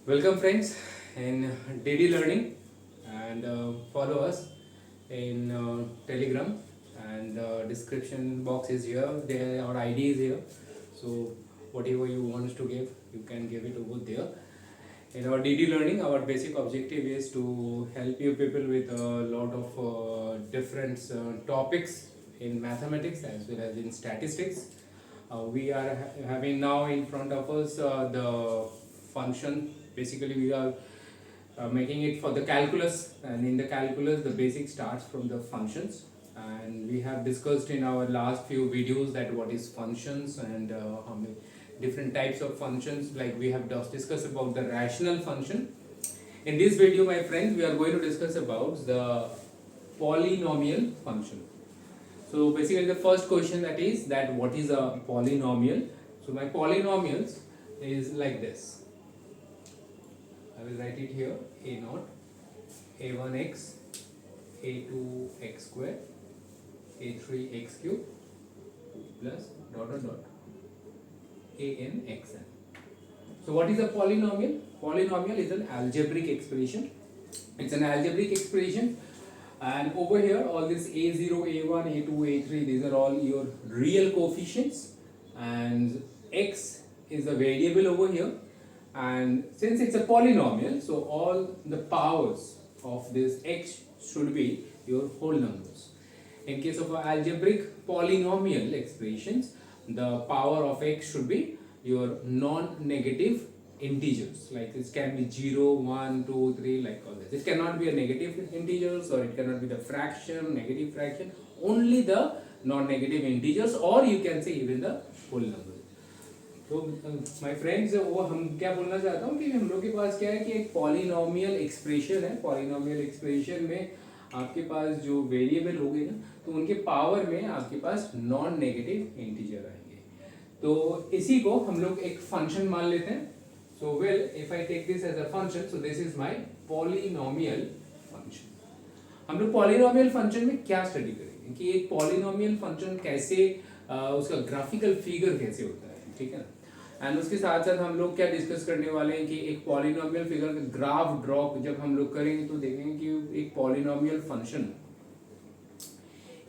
Welcome friends in DD Learning and follow us in Telegram and description box is here. There our ID is here. So whatever you want us to give, you can give it over there. In our DD Learning, our basic objective is to help you people with a lot of different topics in mathematics as well as in statistics. We are having now in front of us the function. Basically we are making it for the calculus, and in the calculus the basic starts from the functions, and we have discussed in our last few videos that what is functions and how many different types of functions. Like we have just discussed about the rational function. In this video, my friends, we are going to discuss about the polynomial function. So basically the first question that is that what is a polynomial. So my polynomials is like this. I will write it here: a naught, a1x, a2x square, a3x cube plus dot dot dot anxn. So what is a polynomial? Polynomial is an algebraic expression. It's an algebraic expression, and over here all this a0, a1, a2, a3, these are all your real coefficients, and x is a variable over here. And since it's a polynomial, so all the powers of this x should be your whole numbers. In case of algebraic polynomial expressions, the power of x should be your non-negative integers. Like this can be 0, 1, 2, 3, like all this. It cannot be a negative integers, or it cannot be the fraction, negative fraction, only the non-negative integers, or you can say even the whole numbers. तो my friends, वो हम क्या बोलना चाहता हूँ कि हम लोग के पास क्या है कि एक पॉलिनोमियल एक्सप्रेशन है. पॉलिनोमियल एक्सप्रेशन में आपके पास जो वेरिएबल होंगे ना, तो उनके पावर में आपके पास नॉन नेगेटिव इंटीजर आएंगे. तो इसी को हम लोग एक फंक्शन मान लेते हैं. So well, if I take this as a function, so this is my polynomial function. हम लोग पॉलिनोमियल फंक्शन में क्या स्टडी करेंगे कि एक पॉलिनोमियल फंक्शन कैसे उसका ग्राफिकल फिगर कैसे होता है, ठीक है ना. एंड उसके साथ साथ हम लोग क्या डिस्कस करने वाले हैं कि एक पॉलिनोमियल फिगर का ग्राफ ड्रॉ जब हम लोग करेंगे तो देखेंगे कि एक पॉलिनोमियल फंक्शन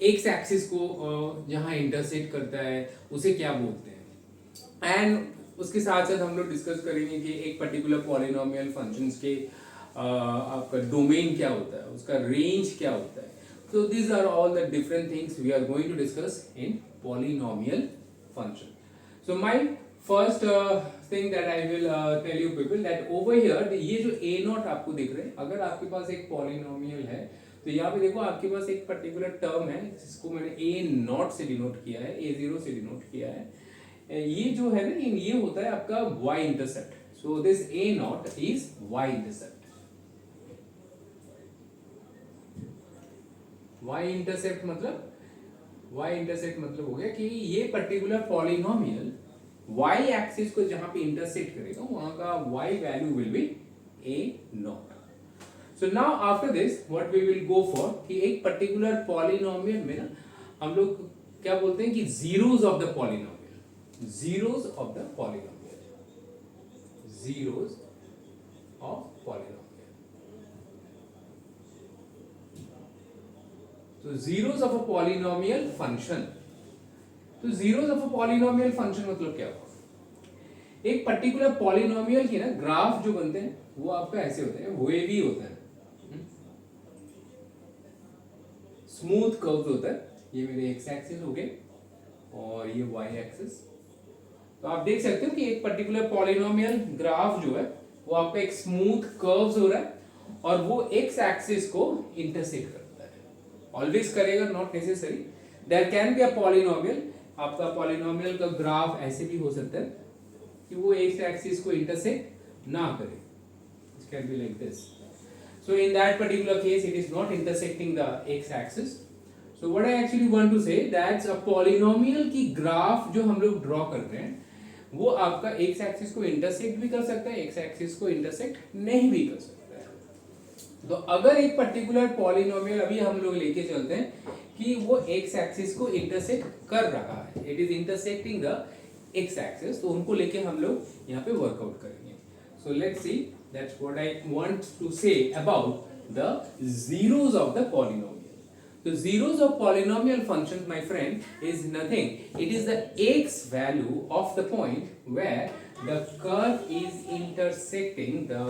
एक्स एक्सिस को जहां इंटरसेक्ट करता है उसे क्या बोलते हैं. एंड उसके साथ साथ हम लोग डिस्कस करेंगे कि एक पर्टिकुलर पॉलिनोमियल फंक्शंस के आपका डोमेन क्या होता है, उसका रेंज क्या होता है. So these are all the different things we are going to discuss in polynomial function. So my first thing that I will tell you people that over here ये जो a नॉट आपको दिख रहे हैं, अगर आपके पास एक पॉलिनोमियल है तो यहाँ पे देखो आपके पास एक पर्टिकुलर टर्म है जिसको मैंने a नॉट से डिनोट किया है, a0 से डिनोट किया है. ये जो है ना, ये होता है आपका y intercept. So this a not is y intercept. y intercept मतलब हो गया कि ये पर्टिकुलर पॉलिनोमियल y एक्सिस को जहां पे इंटरसेक्ट करेगा वहां का y value will be a nought. So now after this what we will go for कि एक पर्टिकुलर पॉलिनोमियल में ना हम लोग क्या बोलते हैं कि zeros of the polynomial, zeros of the polynomial, zeros of polynomial. So zeros of a polynomial function. तो zeros of a polynomial function मतलब क्या हुआ? एक पर्टिकुलर पॉलिनोमियल की ना ग्राफ जो बनते हैं वो आपका ऐसे होते हैं, वेवी होता है, स्मूथ कर्व्स होता है. ये मेरे एक्स एक्सिस हो गए और ये वाई एक्सिस. तो आप देख सकते हो कि एक पर्टिकुलर पॉलिनोमियल ग्राफ जो है वो आपका एक स्मूथ कर्व्स हो रहा है और वो एक्स एक्सिस को इंटरसेक्ट करता है. ऑलवेज करेगा, not necessary. There can be a polynomial, आपका पॉलिनोमियल का ग्राफ ऐसे भी हो सकता है कि वो एक्स एक्सिस को इंटरसेक्ट ना करे. It can be like this. So in that particular case it is not intersecting the x axis. So what I actually want to say that's a polynomial की ग्राफ जो हम लोग draw कर रहे हैं वो आपका एक्स एक्सिस को इंटरसेक्ट भी कर सकता है, एक्स एक्सिस को इंटरसेक्ट नहीं भी कर सकता. तो अगर एक पर्टिकुलर पॉलिनोमियल अभी हम लोग लेके चलते हैं कि वो एक्स एक्सिस को इंटरसेक्ट कर रहा है, it is intersecting the x axis, तो उनको लेके हम लोग यहाँ पे वर्कआउट करेंगे. So let's see that's what I want to say about the zeros of the polynomial. The zeros of polynomial functions, my friend, is nothing. It is the x value of the point where the curve is intersecting the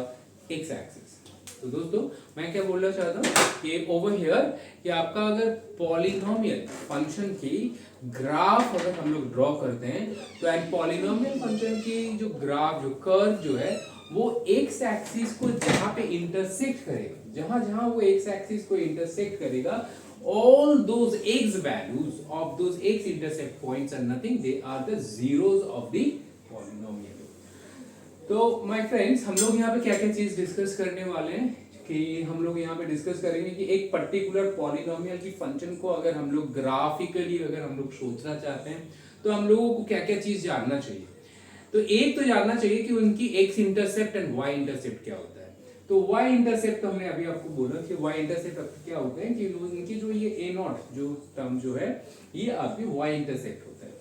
x axis. तो दोस्तों मैं क्या बोलना चाहता हूँ कि over here कि आपका अगर पॉलिनोमियल फंक्शन की ग्राफ अगर हम लोग ड्रॉ करते हैं तो एंड पॉलिनोमियल फंक्शन की जो ग्राफ जो कर्व जो है वो एक्स एक्सिस को जहाँ पे इंटरसेक्ट करेगा, जहाँ जहाँ वो एक्स एक्सिस को इंटरसेक्ट करेगा, all those x values of those x intercept points are nothing, they are the zeros of the polynomial. तो माय फ्रेंड्स हम लोग यहाँ पे क्या क्या चीज डिस्कस करने वाले हैं कि हम लोग यहाँ पे डिस्कस करेंगे कि एक पर्टिकुलर पॉलिनोमियल की फंक्शन को अगर हम लोग ग्राफिकली अगर हम लोग सोचना चाहते हैं तो हम लोगों को क्या क्या चीज जानना चाहिए। तो एक तो जानना चाहिए कि उनकी x intercept and y intercept क्या होता है। तो y इंटरसेप्ट तो हमने अभी आपको बोला कि y इंटरसेप्ट क्या होते हैं कि इनकी जो ये a नॉट जो टर्म जो है ये आपकी y इंटरसेप्ट होता है।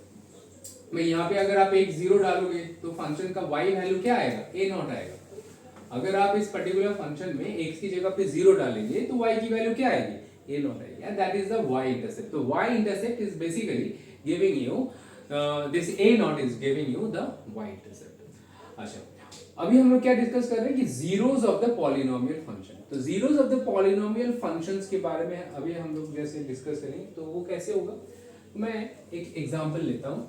मैं यहाँ पे अगर आप एक जीरो डालोगे तो फंक्शन का y वैल्यू क्या आएगा, a नॉट आएगा। अगर आप इस पर्टिकुलर फंक्शन में x की जगह पे जीरो डालेंगे तो y की वैल्यू क्या आएगी, a नॉट आएगी, and that is the y intercept. तो y intercept is basically giving you this a not is giving you the y intercept. अच्छा अभी हम लोग क्या डिस्कस कर रहे हैं कि zeros of the polynomial function. तो zeros of the polynomial functions के बारे में अभी हम लोग जैसे डिस्कस करेंगे तो वो कैसे होगा। मैं एक एग्जांपल लेता हूं।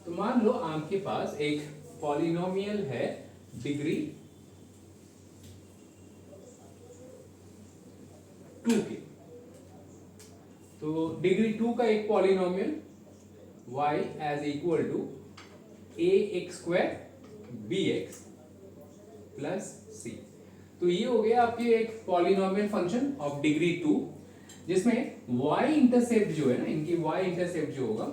तो मान लो आपके पास एक पॉलिनोमियल है डिग्री 2 के। तो डिग्री 2 का एक polynomial y as equal to ax square bx plus c। तो ये हो गया आपकी एक पॉलिनोमियल फंक्शन ऑफ डिग्री 2 जिसमें y इंटरसेप्ट जो है ना, इनकी y इंटरसेप्ट जो होगा,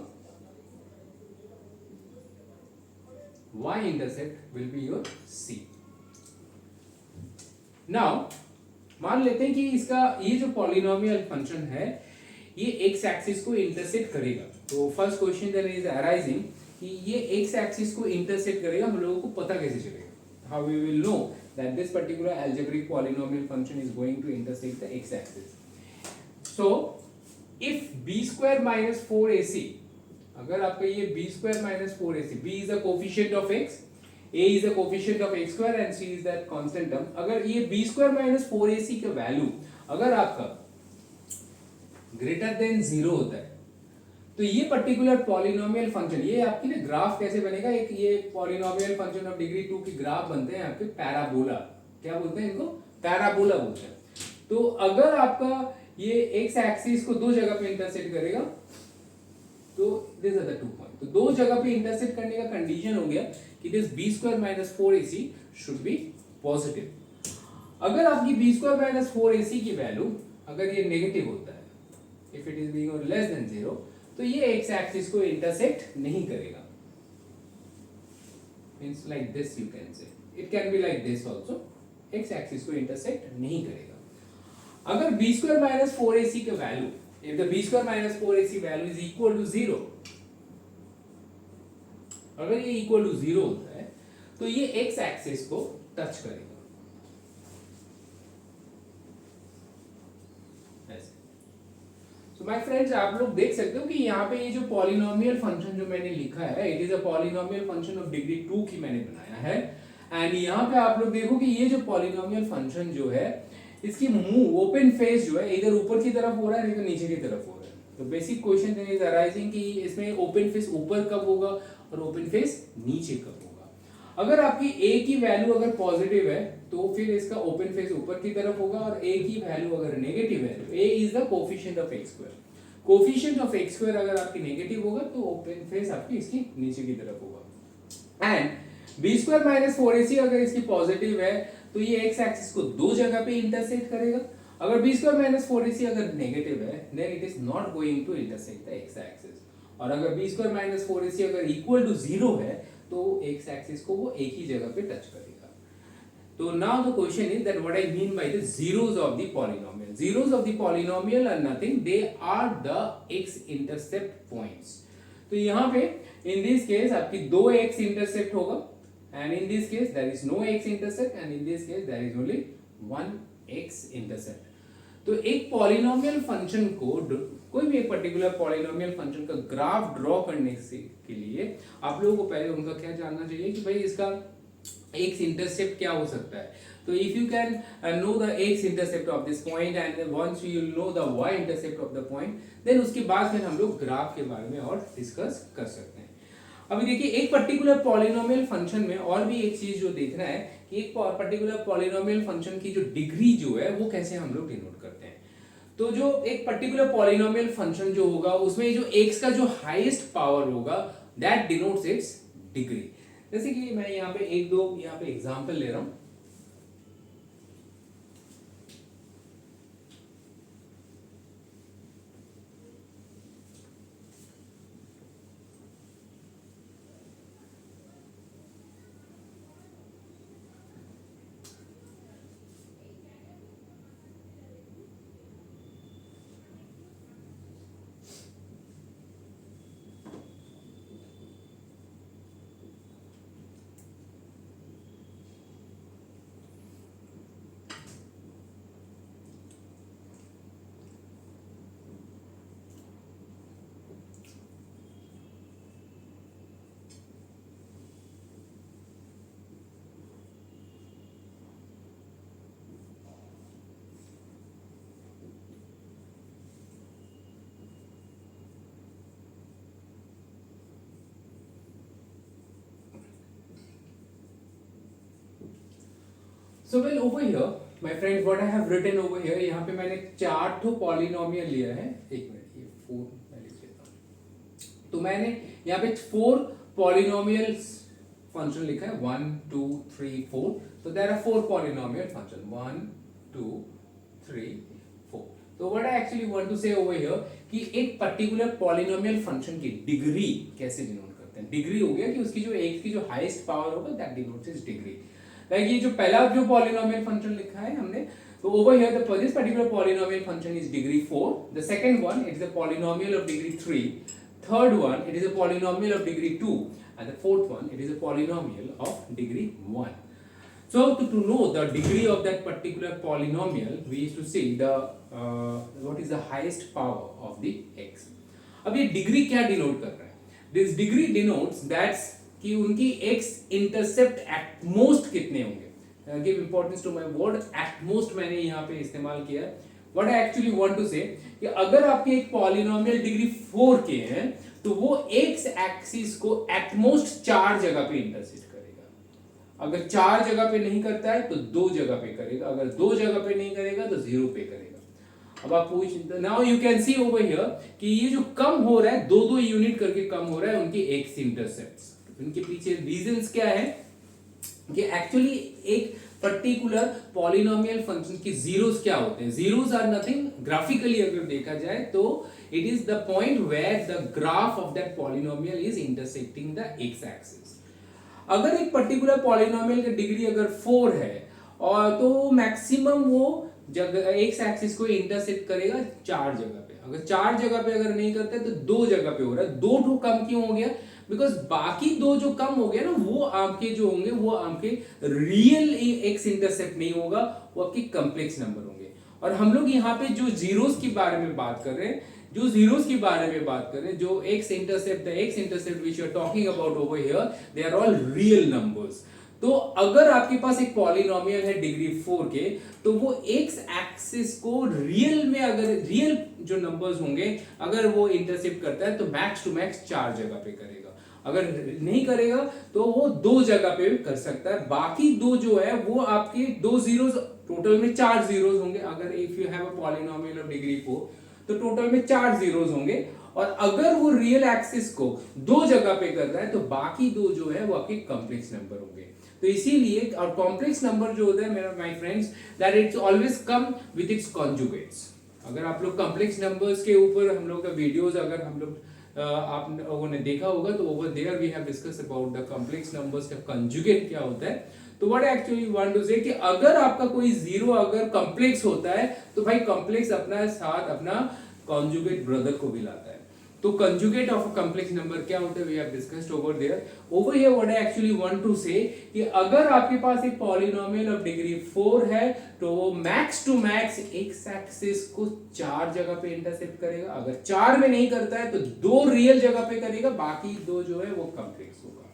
y intercept will be your c। Now मान लेते हैं कि इसका ये जो पॉलिनोमियल फंक्शन है ये x एक्सिस को इंटरसेक्ट करेगा। तो first question there is arising कि ये x एक्सिस को इंटरसेक्ट करेगा, हम लोगों को पता कैसे चलेगा, how we will know that this particular algebraic polynomial function is going to intersect the x axis. So if b square minus 4ac, अगर आपका ये b square minus 4ac, b is the coefficient of x, a is the coefficient of x square and c is that constant term, अगर ये b square minus 4ac का value अगर आपका greater than 0 होता है तो ये पर्टिकुलर पॉलिनोमियल फंक्शन, ये आपकी ना ग्राफ कैसे बनेगा, एक ये पॉलिनोमियल फंक्शन ऑफ डिग्री 2 की ग्राफ बनते हैं आपके पैराबोला। क्या बोलते हैं इनको, पैराबोला बोलते हैं। तो अगर आपका ये एक्स एक्सिस को दो जगह पे इंटरसेक्ट करेगा तो दिस आर द 2 पॉइंट। तो दो जगह पे इंटरसेक्ट करने का कंडीशन हो गया कि this b square minus 4ac should be positive. अगर आपकी b स्क्वायर माइनस 4ac की वैल्यू अगर ये नेगेटिव होता है, if it is being less than 0, तो ये एक्स एक्सिस को इंटरसेक्ट नहीं करेगा। Means like this you can say, it can be like this also, x axis को इंटरसेक्ट नहीं करेगा। अगर b स्क्वायर माइनस 4ac का value, if the b square minus 4ac value is equal to 0, अगर ये equal to 0 होता है तो ये एक्स एक्सिस को टच करेगा। तो माय फ्रेंड्स आप लोग देख सकते हो कि यहाँ पे ये जो पॉलिनोमियल फंक्शन जो मैंने लिखा है, it is a polynomial function of degree 2 की मैंने बनाया है। एंड यहाँ पे आप लोग देखो कि ये जो पॉलिनोमियल फंक्शन जो है इसकी मुंह ओपन फेस जो है इधर ऊपर की तरफ हो रहा है, नहीं तो नीचे की तरफ हो रहा है। तो बेसिक क्वेश्चन इज अराइजिंग कि इसमें ओपन फेस ऊपर कब होगा और ओपन फेस नीचे कब होगा। अगर आपकी a की वैल्यू अगर पॉजिटिव है तो फिर इसका ओपन फेस ऊपर की तरफ होगा, और a की वैल्यू अगर नेगेटिव है तो a is the coefficient of x square. Coefficient of x square अगर आपकी नेगेटिव होगा तो ओपन फेस आपकी इसकी नीचे की तरफ होगा। And b square minus 4ac अगर इसकी पॉजिटिव है तो ये x एक्सिस को दो जगह पे इंटरसेक्ट करेगा। अगर b स्क्वायर माइनस 4ac अगर नेगेटिव है then it is not going to intersect the x axis. और अगर b स्क्वायर माइनस 4ac अगर इक्वल टू 0 है तो x एक्सिस को वो एक ही जगह पे टच करेगा। तो now the question is that what I mean by the zeros of the polynomial. Zeros of the polynomial are nothing, they are the x intercept points. तो यहाँ पे इन दिस केस आपकी दो x इंटरसेप्ट होगा, and in this case there is no x intercept, and in this case there is only one x intercept. तो एक polynomial function को कोई भी एक पर्टिकुलर पॉलिनोमियल फंक्शन का ग्राफ ड्रॉ करने से के लिए आप लोगों को पहले उनका क्या जानना चाहिए कि भाई इसका x इंटरसेप्ट क्या हो सकता है. तो if you can know the x intercept of this point and once you know the y intercept of the point, then उसके बाद फिर हम लोग ग्राफ के बारे में और डिस्कस कर सकते हैं. अभी देखिए एक पर्टिकुलर पॉलिनोमियल फंक्शन में और भी एक चीज जो देखना है कि एक पर्टिकुलर पॉलिनोमियल फंक्शन की जो डिग्री जो है वो कैसे हम लोग डिनोट करते हैं. तो जो एक पर्टिकुलर पॉलिनोमियल फंक्शन जो होगा उसमें जो x का जो हाईएस्ट पावर होगा दैट डिनोट्स इट्स डिग्री. जैसे कि मैं यहाँ पे एक दो यहाँ पे एग्जांपल ले रहा हूँ. So well over here, my friends, what I have written over here, यहाँ पे मैंने 4 ठो पॉलिनोमियल लिया है. एक मिनट, ये 4 मैं लिख लेता हूँ. तो मैंने यहाँ पे 4 पॉलिनोमियल फंक्शन लिखा है 1 2 3 4. तो देयर आर 4 पॉलिनोमियल फंक्शन 1 2 3 4. तो what I actually want to say over here कि एक पर्टिकुलर पॉलिनोमियल फंक्शन की डिग्री कैसे डिनोट करते हैं. डिग्री हो गया कि उसकी जो एक की जो हाईएस्ट पावर होगा that denotes is degree. Like ये जो पहला जो पॉलिनोमियल फंक्शन लिखा है हमने, तो over here the this particular polynomial function is degree 4. The second one it is a polynomial of degree 3. Third one it is a polynomial of degree 2 and the fourth one it is a polynomial of degree 1. So to know the degree of that particular polynomial we used to see the what is the highest power of the x. अब ये degree क्या denote कर रहा है? This degree denotes that कि उनकी x intercept eight most कितने होंगे. Give importance to my word at most मैंने यहाँ पे इस्तेमाल किया है. What I actually want to say कि अगर आपके एक पॉलिनोमियल डिग्री 4 के हैं तो वो x एक्सिस को एट मोस्ट 4 जगह पे इंटरसेक्ट करेगा. अगर 4 जगह पे नहीं करता है तो 2 जगह पे करेगा. अगर 2 जगह पे नहीं करेगा तो 0 पे करेगा. अब आप पूछ, now you can see over here कि ये जो कम हो रहा है 2-2 यूनिट करके कम हो रहा है उनकी x इंटरसेप्ट्स. उनके पीछे रीजंस क्या है कि एक्चुअली एक पर्टिकुलर पॉलिनोमियल फंक्शन की जीरोस क्या होते हैं. जीरोस आर नथिंग, ग्राफिकली अगर देखा जाए तो it is the point where the graph of that polynomial is intersecting the x axis. अगर एक पर्टिकुलर पॉलिनोमियल की डिग्री अगर 4 है और तो मैक्सिमम वो जगह एक्स एक्सिस को इंटरसेक्ट करेगा 4 जगह पे. अगर 4 जगह पे अगर नहीं करते तो 2 जगह पे हो रहा है. 2 कम क्यों हो गया? बिकॉज बाकी 2 जो कम हो गया ना वो आपके जो होंगे वो आपके रियल एक्स इंटरसेप्ट नहीं होगा, वो आपके कॉम्प्लेक्स नंबर होंगे. और हम लोग यहाँ पे जो जीरोस के बारे में बात कर रहे हैं, जो जीरोस के बारे में बात कर रहे हैं, जो x intercept the x intercept which you are talking about over here, they are all real numbers. तो अगर आपके पास एक पॉलिनोमियल है डिग्री 4 के तो वो एक्स एक्सिस को रियल में अगर रियल जो नंबर्स होंगे अगर वो इंटरसेप्ट करता है तो मैक्स टू मैक्स 4 जगह पे करेगा. अगर नहीं करेगा तो वो 2 जगह पे कर सकता है. बाकी 2 जो है वो आपके 2 जीरोस, टोटल में 4 जीरोस होंगे. अगर if you have a polynomial of degree 4 तो टोटल में 4 जीरोस होंगे. और अगर वो रियल एक्सिस को 2 जगह पे कर रहा है तो बाकी 2 जो है वो आपके कॉम्प्लेक्स नंबर होंगे. तो इसीलिए और कॉम्प्लेक्स नंबर जो होता है मेरा my friends that it's always come with its conjugates. अगर आप लोग कॉम्प्लेक्स नंबर्स के ऊपर हम लोग का वीडियोस अगर हम लोग आप लोगों ने देखा होगा तो over there we have discuss about the complex numbers का कंजुगेट क्या होता है. तो what actually want to say कि अगर आपका कोई जीरो अगर कॉम्प्लेक्स होता है तो भाई कॉम्प्लेक्स अपना साथ अपना कॉन्जुगेट ब्रदर को भी लाता है. तो conjugate of a complex number क्या होता है, we have discussed over there. Over here what I actually want to say कि अगर आपके पास एक पॉलिनोमियल ऑफ डिग्री 4 है तो वो max to max x axis को 4 जगह पे इंटरसेप्ट करेगा. अगर 4 में नहीं करता है तो 2 रियल जगह पे करेगा, बाकी 2 जो है वो कॉम्प्लेक्स होगा.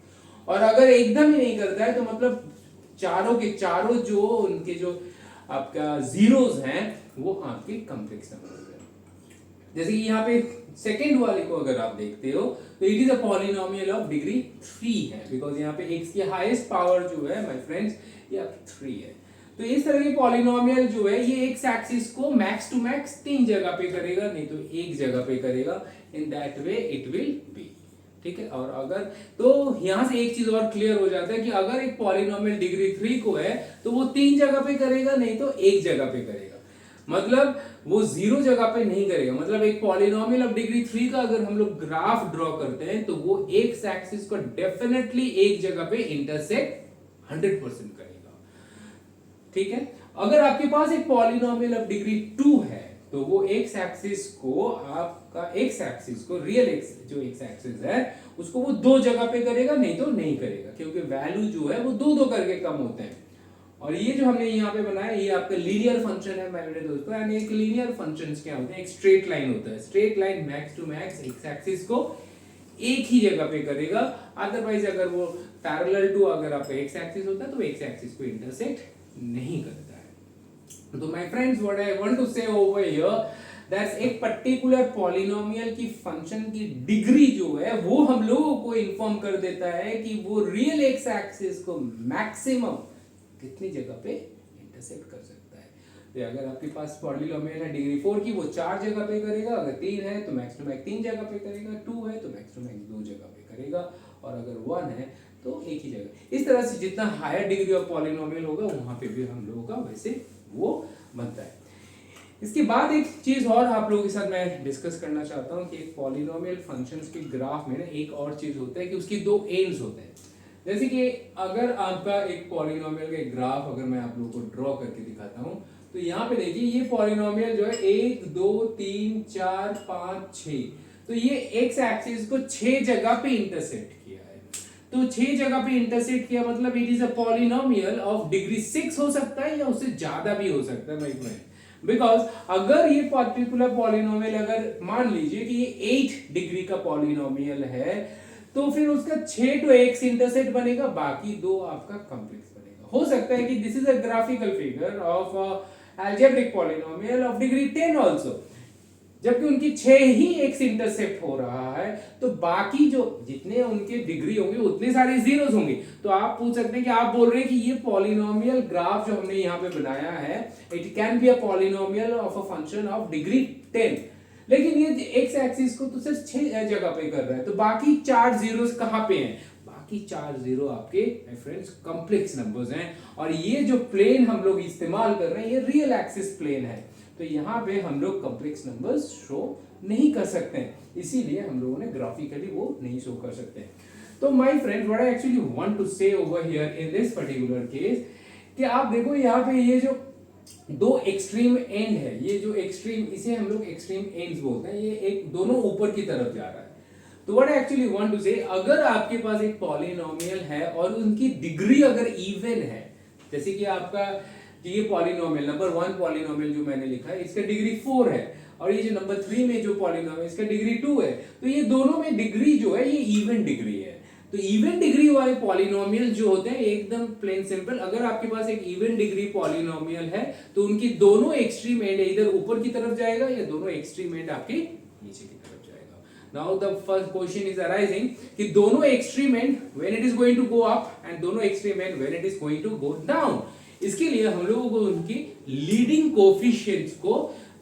और अगर एकदम ही नहीं करता है तो मतलब चारों के चारों जो उनके जो आपका जीरोस हैं वो आपके कॉम्प्लेक्स नंबर है. जैसे कि यहाँ पे सेकेंड वाले को अगर आप देखते हो तो it is a polynomial of degree 3 है, बिकॉज यहाँ पे x की हाईएस्ट पावर जो है माय फ्रेंड्स ये आपकी 3 है. तो इस तरह के पॉलिनोमियल जो है ये x एक्सिस को मैक्स टू मैक्स 3 जगह पे करेगा, नहीं तो एक जगह पे करेगा. In that way it will be. ठीक है. और अगर तो यहां से एक चीज और क्लियर हो जाता है कि अगर एक पॉलिनोमियल डिग्री 3 को है तो वो 3 जगह पे करेगा, नहीं तो एक जगह पे करेगा. मतलब वो 0 जगह पे नहीं करेगा. मतलब एक पॉलिनोमियल ऑफ डिग्री 3 का अगर हम लोग ग्राफ ड्रॉ करते हैं तो वो एक्स एक्सिस को डेफिनेटली एक जगह पे इंटरसेक्ट 100% करेगा. ठीक है. अगर आपके पास एक पॉलिनोमियल ऑफ डिग्री 2 है तो वो एक्स एक्सिस को आपका एक्स एक्सिस को रियल एक्स जो एक्स एक्सिस है उसको वो 2 जगह पे करेगा, नहीं तो नहीं करेगा, क्योंकि वैल्यू जो है वो 2 करके कम होते हैं. और ये जो हमने यहाँ पे बनाया ये आपका लीनियर फंक्शन है मेरे दोस्तों. एंड एक लीनियर फंक्शंस क्या होते हैं, एक स्ट्रेट लाइन होता है. Straight line max to max x axis को एक ही जगह पे करेगा. अदरवाइज अगर वो पैरेलल टू अगर आपका एक्स एक्सिस होता है तो एक्स एक्सिस को इंटरसेक्ट नहीं करता है. तो my friends what I want to say over here that's एक पर्टिकुलर पॉलिनोमियल की फंक्शन की डिग्री जो है वो हम लोगों को इन्फॉर्म कर देता है कि वो रियल एक्स एक्सिस को मैक्सिमम कितनी जगह पे इंटरसेक्ट कर सकता है. तो अगर आपके पास पॉलिनोमियल है डिग्री 4 की वो 4 जगह पे करेगा. अगर 3 है तो मैक्स टू मैक्स 3 जगह पे करेगा. 2 है तो मैक्स टू मैक्स 2 जगह पे करेगा. और अगर 1 है तो एक ही जगह. इस तरह से जितना हायर डिग्री ऑफ पॉलिनोमियल होगा वहां पे भी हम लोगों का वैसे वो बनता है. इसके बाद एक चीज और आप लोगों के साथ मैं डिस्कस करना चाहता हूं कि एक पॉलिनोमियल फंक्शंस के ग्राफ में ना एक और चीज होता है कि उसकी 2 एंड्स होते हैं. जैसे कि अगर आपका एक पॉलिनोमियल का ग्राफ अगर मैं आप लोगों को ड्रॉ करके दिखाता हूं तो यहाँ पे देखिए ये पॉलिनोमियल जो है 1 2 3 4 5 6 तो ये एक्स एक्सिस को 6 जगह पे इंटरसेक्ट किया है. तो 6 जगह पे इंटरसेक्ट किया मतलब it is a polynomial of degree 6 हो सकता है या उससे ज्यादा भी हो सकता है माय फ्रेंड. बिकॉज अगर ये पर्टिकुलर पॉलिनोमियल अगर मान लीजिए कि ये 8 डिग्री का पॉलिनोमियल है तो फिर उसका 6 टू एक्स इंटरसेक्ट बनेगा, बाकी 2 आपका कॉम्प्लेक्स बनेगा. हो सकता है कि this is a graphical figure of algebraic polynomial of degree 10 also, जबकि उनकी 6 ही एक्स इंटरसेप्ट हो रहा है तो बाकी जो जितने उनके डिग्री होंगे उतने सारे जीरोस होंगे. तो आप पूछ सकते हैं कि आप बोल रहे हैं कि ये पॉलिनोमियल ग्राफ जो हमने यहाँ पे बनाया है it can be a polynomial of a function of degree 10, लेकिन ये एक्स एक्सिस को तो सिर्फ 6 जगह पे कर रहा है. तो बाकी 4 जीरोस कहाँ पे हैं? बाकी 4 जीरो आपके फ्रेंड्स कॉम्प्लेक्स नंबर्स हैं. और ये जो प्लेन हम लोग इस्तेमाल कर रहे हैं ये रियल एक्सिस प्लेन है. तो यहाँ पे हम लोग कॉम्प्लेक्स नंबर्स शो नहीं कर सकते हैं, इसीलिए हम लोगों ने ग्राफिकली वो नहीं शो कर सकते. तो my friend what I actually want to say over here in this particular case कि आप देखो यहाँ पे ये जो 2 एक्सट्रीम एंड है, ये जो एक्सट्रीम इसे हम लोग एक्सट्रीम एंड्स बोलते हैं, ये एक दोनों ऊपर की तरफ जा रहा है. तो what I actually want to say अगर आपके पास एक पॉलिनोमियल है और उनकी डिग्री अगर इवन है, जैसे कि आपका ये पॉलिनोमियल नंबर 1 पॉलिनोमियल जो मैंने लिखा है इसका डिग्री 4 है और ये जो नंबर 3 में जो पॉलिनोमियल इसका डिग्री 2 है, तो ये दोनों में डिग्री जो है ये इवन डिग्री है. तो इवन डिग्री वाले पॉलिनोमियल जो होते हैं एकदम प्लेन सिंपल, अगर आपके पास एक इवन डिग्री पॉलिनोमियल है तो उनकी दोनों एक्सट्रीम एंड इधर ऊपर की तरफ जाएगा या दोनों एक्सट्रीम एंड आपके नीचे की तरफ जाएगा. Now the first question is arising कि दोनों extreme end when it is going to go up and दोनों extreme end when it is going to go down. इसके लिए हम लोगों को उनकी लीडिंग कोएफिशिएंट्स को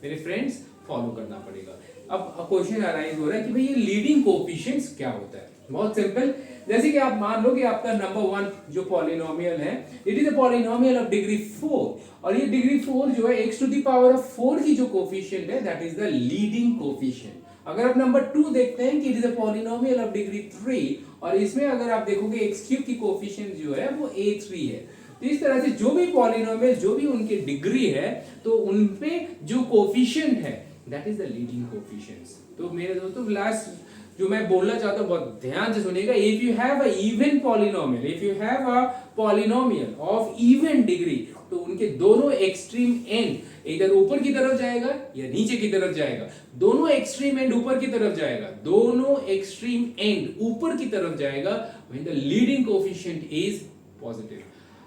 मेरे फ्रेंड्स फॉलो करना पड़ेगा. अब क्वेश्चन अराइज हो रहा है कि भाई ये लीडिंग कोएफिशिएंट्स क्या होता है. बहुत सिंपल, जैसे कि आप मान लो कि आपका नंबर 1 जो पॉलिनोमियल है it is a polynomial of degree 4 और ये डिग्री 4 जो है x to the power of 4 की जो कोएफिशिएंट है that is the leading coefficient. अगर आप नंबर 2 देखते हैं कि it is a polynomial of degree 3 और इसमें अगर आप देखोगे x³ की कोएफिशिएंट जो है वो a3 है. तो इस तरह से जो भी पॉलिनोमियल जो भी उनकी डिग्री है तो उनपे जो कोएफिशिएंट है that is the leading coefficients. तो मेरे दोस्तों लास्ट जो मैं बोलना चाहता हूँ बहुत ध्यान से सुनिएगा, if you have a even polynomial, if you have a polynomial of even degree, तो उनके दोनों एक्सट्रीम एंड इधर ऊपर की तरफ जाएगा या नीचे की तरफ जाएगा। दोनों एक्सट्रीम एंड ऊपर की तरफ जाएगा, दोनों एक्सट्रीम एंड ऊपर की तरफ जाएगा when the leading coefficient is positive.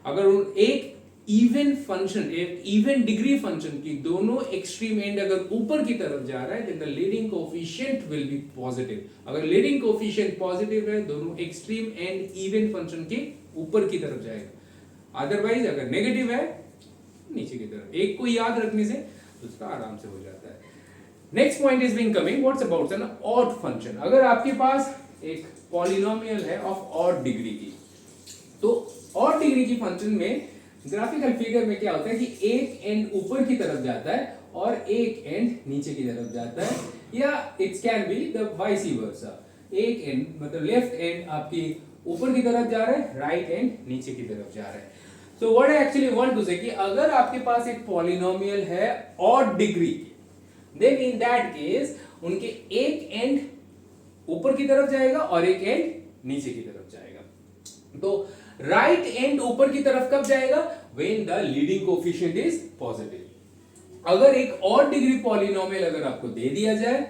अगर एक इवन फंक्शन, एक इवन डिग्री फंक्शन की दोनों एक्सट्रीम एंड अगर ऊपर की तरफ जा रहा है, then the leading coefficient will be positive. अगर लीडिंग कोएफिशिएंट पॉजिटिव है, दोनों एक्सट्रीम एंड इवन फंक्शन के ऊपर की तरफ जाएगा। अदरवाइज अगर नेगेटिव है, नीचे की तरफ। एक को याद रखने से उसका आराम से हो जाता है। Next point is being coming, what's about an odd function. अगर आपके पास एक पॉलिनोमियल है ऑफ ऑड डिग्री की, तो ऑड डिग्री की फंक्शन में ग्राफिकल फिगर में क्या होता है कि एक एंड ऊपर की तरफ जाता है और एक एंड नीचे की तरफ जाता है, या it can be the vice versa. एक एंड मतलब लेफ्ट एंड आपकी ऊपर की तरफ जा रहा है, राइट एंड नीचे की तरफ जा रहा है। So what I actually want to say कि अगर आपके पास एक पॉलिनोमियल है ऑड डिग्री की, देन इन दैट केस उनके एक एंड ऊपर की तरफ जाएगा और एक एंड नीचे की तरफ जाएगा। तो राइट एंड ऊपर की तरफ कब जाएगा? When the leading coefficient is positive. अगर एक ऑड डिग्री पॉलिनोमियल अगर आपको दे दिया जाए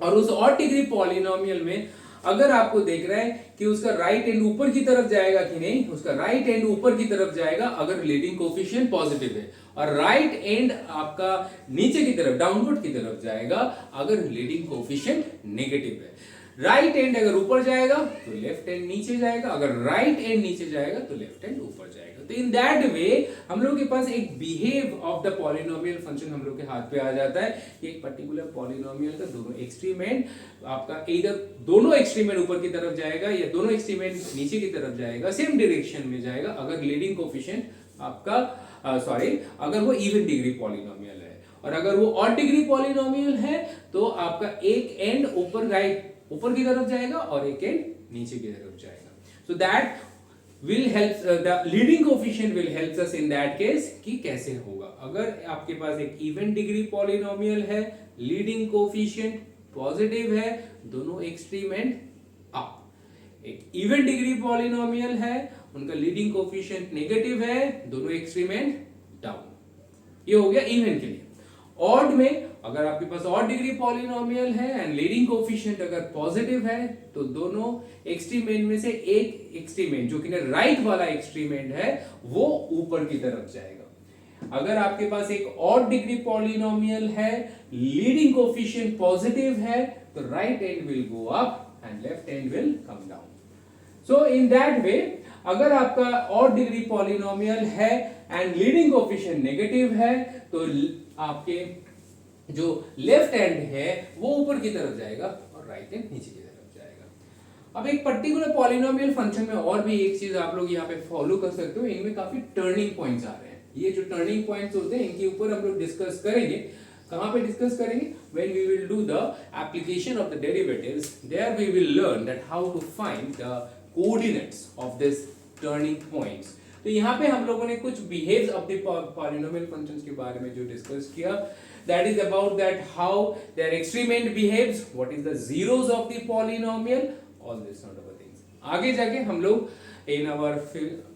और उस ऑड डिग्री पॉलिनोमियल में अगर आपको देख रहा है कि उसका राइट एंड ऊपर की तरफ जाएगा कि नहीं, उसका राइट एंड ऊपर की तरफ जाएगा अगर लीडिंग कोएफिशिएंट पॉजिटिव है, और राइट एंड आपका नीचे की तरफ डाउनवर्ड की तरफ जाएगा अगर लीडिंग कोएफिशिएंट नेगेटिव है। राइट एंड अगर ऊपर जाएगा तो लेफ्ट एंड नीचे जाएगा, अगर राइट एंड नीचे जाएगा तो लेफ्ट एंड ऊपर जाएगा। तो इन दैट वे हम लोग के पास एक behave of the polynomial function हम लोग के हाथ पे आ जाता है कि एक पर्टिकुलर पॉलिनोमियल का दोनों एक्सट्रीम एंड आपका इधर दोनों एक्सट्रीम एंड ऊपर की तरफ जाएगा या दोनों एक्सट्रीम एंड नीचे की तरफ जाएगा, सेम डायरेक्शन में जाएगा अगर लीडिंग कोएफिशिएंट आपका अगर वो इवन डिग्री पॉलिनोमियल है। और अगर वो ऑड डिग्री पॉलिनोमियल है तो आपका एक एंड ऊपर की तरफ जाएगा और एक एंड नीचे की तरफ जाएगा। So that will help the leading coefficient will help us in that case कि कैसे होगा। अगर आपके पास एक इवन डिग्री पॉलिनोमियल है, लीडिंग कोएफिशिएंट पॉजिटिव है, दोनों एक्सट्रीम एंड अप। एक इवन डिग्री पॉलिनोमियल है, उनका लीडिंग कोएफिशिएंट नेगेटिव है, दोनों एक्सट्रीम एंड डाउन। ये हो गया इवन के लिए। ऑड में अगर आपके पास ऑड डिग्री पॉलिनोमियल है एंड लीडिंग कोएफिशिएंट अगर पॉजिटिव है, तो दोनों एक्सट्रीम एंड में से एक एक्सट्रीम एंड जो कि राइट वाला एक्सट्रीम एंड है वो ऊपर की तरफ जाएगा। अगर आपके पास एक ऑड डिग्री पॉलिनोमियल है, लीडिंग कोएफिशिएंट पॉजिटिव है, तो right and will go up and left and will come down. So in that way अगर आपका ऑड डिग्री पॉलिनोमियल है एंड लीडिंग कोएफिशिएंट नेगेटिव है, तो आपके जो लेफ्ट एंड है वो ऊपर की तरफ जाएगा और राइट एंड नीचे की तरफ जाएगा। अब एक पर्टिकुलर पॉलिनोमियल फंक्शन में और भी एक चीज आप लोग यहाँ पे फॉलो कर सकते हो, इनमें काफी टर्निंग पॉइंट्स आ रहे हैं। ये जो टर्निंग पॉइंट्स होते हैं इनके ऊपर हम लोग डिस्कस करेंगे। कहाँ पे डिस्कस करेंगे? when we will do the application of the derivatives, there we will learn that how to find the coordinates of this turning points। तो यहाँ पे हम लोगों ने कुछ behaves of the polynomial functions के बारे में जो डिस्कस किया, that is about that how their extreme end behaves, what is the zeros of the polynomial, all this sort of things। आगे जाके हम लोग in our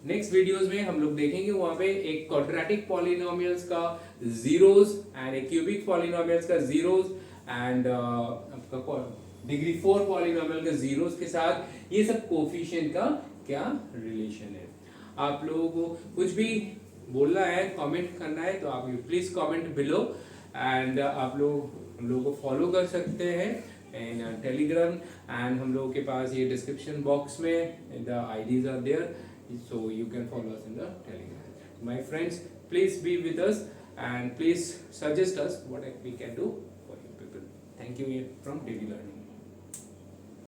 next videos में हम लोग देखेंगे वहाँ पे एक quadratic polynomials का zeros and एक cubic polynomials का zeros and आपका degree 4 polynomial का zeros के साथ ये सब coefficient का क्या relation है। आप लोगों को कुछ भी बोलना है, कमेंट करना है, तो आप प्लीज कमेंट बिलो एंड आप लोग हम लोगों को फॉलो कर सकते हैं इन टेलीग्राम एंड हम लोगों के पास ये डिस्क्रिप्शन बॉक्स में the IDs are there, so you can follow us in the Telegram. My friends, please be with us and please suggest us what we can do for you people. Thank you from Daily learning.